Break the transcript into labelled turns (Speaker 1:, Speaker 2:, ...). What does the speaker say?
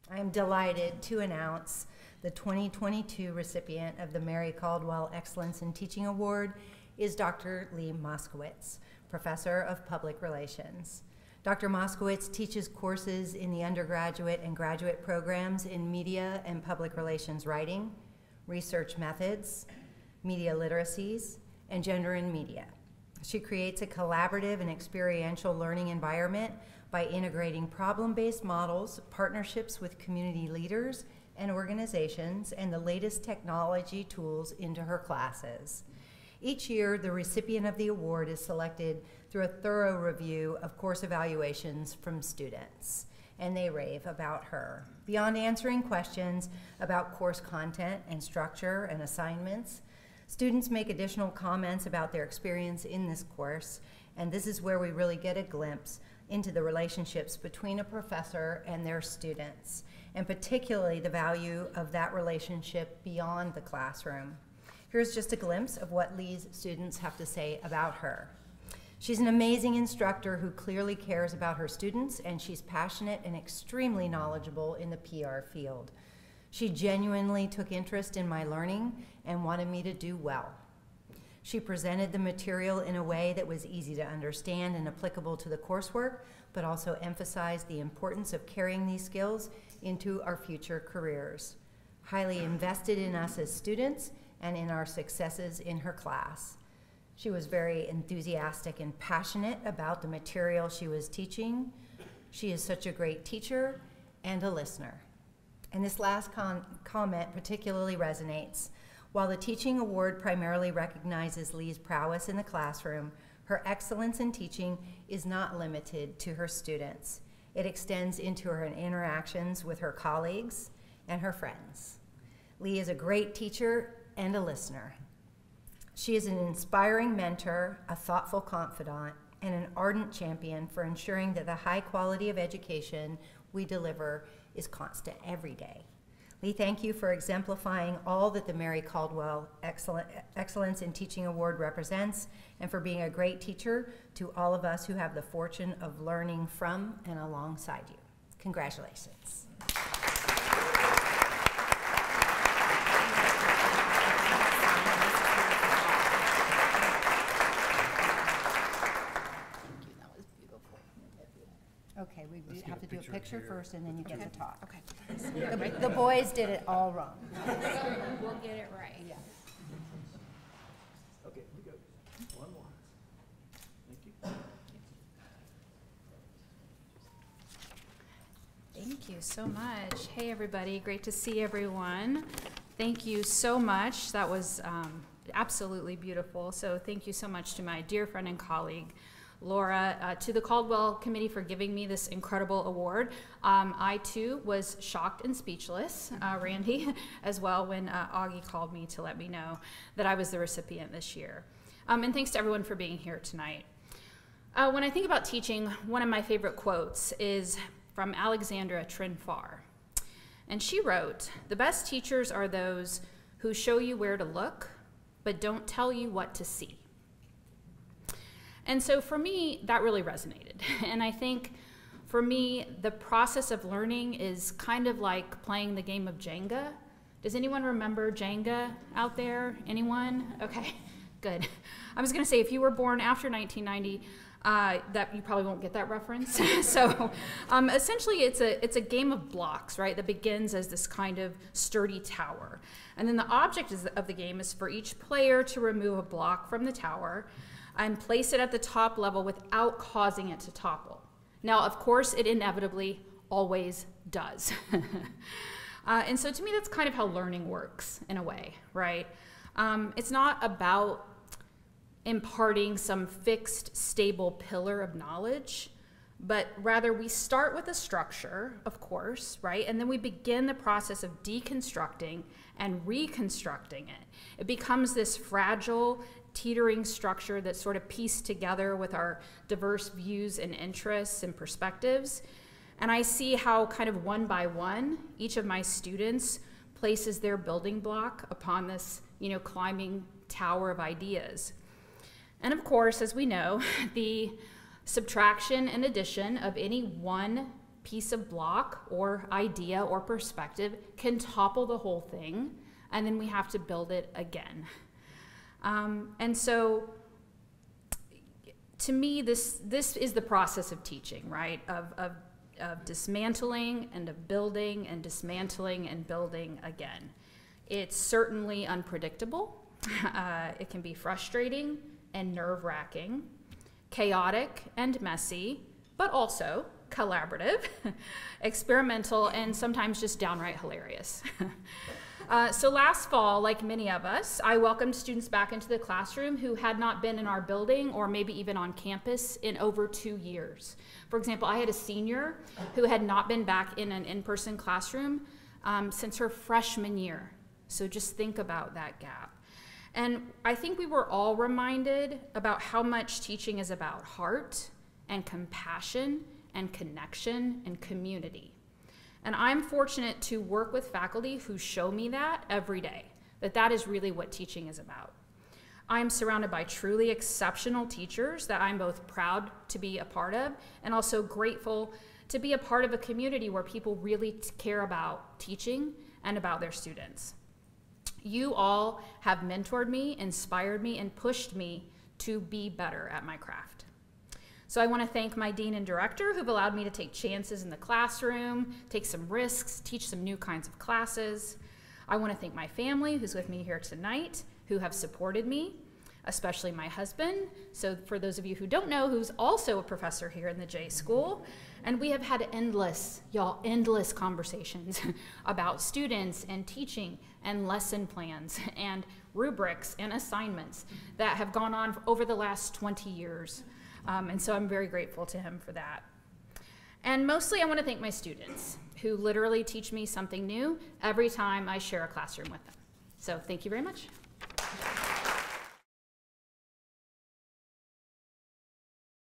Speaker 1: I am delighted to announce the 2022 recipient of the Mary Caldwell Excellence in Teaching Award is Dr. Lee Moskowitz, Professor of Public Relations. Dr. Moskowitz teaches courses in the undergraduate and graduate programs in media and public relations writing, research methods, media literacies, and gender in media. She creates a collaborative and experiential learning environment by integrating problem-based models, partnerships with community leaders and organizations, and the latest technology tools into her classes. Each year, the recipient of the award is selected through a thorough review of course evaluations from students, and they rave about her. Beyond answering questions about course content and structure and assignments, students make additional comments about their experience in this course, and this is where we really get a glimpse into the relationships between a professor and their students, and particularly the value of that relationship beyond the classroom. Here's just a glimpse of what Lee's students have to say about her. She's an amazing instructor who clearly cares about her students, and she's passionate and extremely knowledgeable in the PR field. She genuinely took interest in my learning and wanted me to do well. She presented the material in a way that was easy to understand and applicable to the coursework, but also emphasized the importance of carrying these skills into our future careers. Highly invested in us as students and in our successes in her class. She was very enthusiastic and passionate about the material she was teaching. She is such a great teacher and a listener. And this last comment particularly resonates. While the Teaching Award primarily recognizes Lee's prowess in the classroom, her excellence in teaching is not limited to her students. It extends into her interactions with her colleagues and her friends. Lee is a great teacher and a listener. She is an inspiring mentor, a thoughtful confidant, and an ardent champion for ensuring that the high quality of education we deliver is constant every day. Lee, thank you for exemplifying all that the Mary Caldwell Excellence in Teaching Award represents, and for being a great teacher to all of us who have the fortune of learning from and alongside you. Congratulations. Okay, we have to do a picture first, and then you get to talk. Okay. The boys did it all wrong.
Speaker 2: We'll get it right.
Speaker 1: Yeah.
Speaker 3: Okay, we go. One more. Thank you.
Speaker 2: Thank you so much. Hey, everybody. Great to see everyone. Thank you so much. That was absolutely beautiful. So thank you so much to my dear friend and colleague, Laura, to the Caldwell Committee for giving me this incredible award. I too was shocked and speechless, Randy, as well, when Augie called me to let me know that I was the recipient this year. And thanks to everyone for being here tonight. When I think about teaching, one of my favorite quotes is from Alexandra Trin-Farr. And she wrote, "The best teachers are those who show you where to look, but don't tell you what to see." And so for me, that really resonated. And I think for me, the process of learning is kind of like playing the game of Jenga. Does anyone remember Jenga out there? Anyone? Okay, good. I was gonna say, if you were born after 1990, that you probably won't get that reference. So essentially it's a game of blocks, right? That begins as this kind of sturdy tower. And then the object of the game is for each player to remove a block from the tower and place it at the top level without causing it to topple. Now, of course, it inevitably always does. And so to me, that's kind of how learning works in a way, right? It's not about imparting some fixed, stable pillar of knowledge, but rather we start with a structure, of course, right? And then we begin the process of deconstructing and reconstructing it. It becomes this fragile, teetering structure that's sort of pieced together with our diverse views and interests and perspectives. And I see how kind of one by one, each of my students places their building block upon this, climbing tower of ideas. And of course, as we know, the subtraction and addition of any one piece of block or idea or perspective can topple the whole thing, and then we have to build it again. And so to me, this is the process of teaching, right? Of dismantling and of building and dismantling and building again. It's certainly unpredictable. It can be frustrating and nerve-wracking, chaotic and messy, but also collaborative, experimental, and sometimes just downright hilarious. So last fall, like many of us, I welcomed students back into the classroom who had not been in our building or maybe even on campus in over 2 years. For example, I had a senior who had not been back in an in-person classroom since her freshman year. So just think about that gap. And I think we were all reminded about how much teaching is about heart and compassion and connection and community. And I'm fortunate to work with faculty who show me that every day, that is really what teaching is about. I'm surrounded by truly exceptional teachers that I'm both proud to be a part of and also grateful to be a part of a community where people really care about teaching and about their students. You all have mentored me, inspired me, and pushed me to be better at my craft. So I want to thank my dean and director who've allowed me to take chances in the classroom, take some risks, teach some new kinds of classes. I want to thank my family who's with me here tonight, who have supported me, especially my husband. So for those of you who don't know, who's also a professor here in the J School. And we have had endless conversations about students and teaching and lesson plans and rubrics and assignments that have gone on over the last 20 years. And so I'm very grateful to him for that. And mostly I want to thank my students who literally teach me something new every time I share a classroom with them. So thank you very much.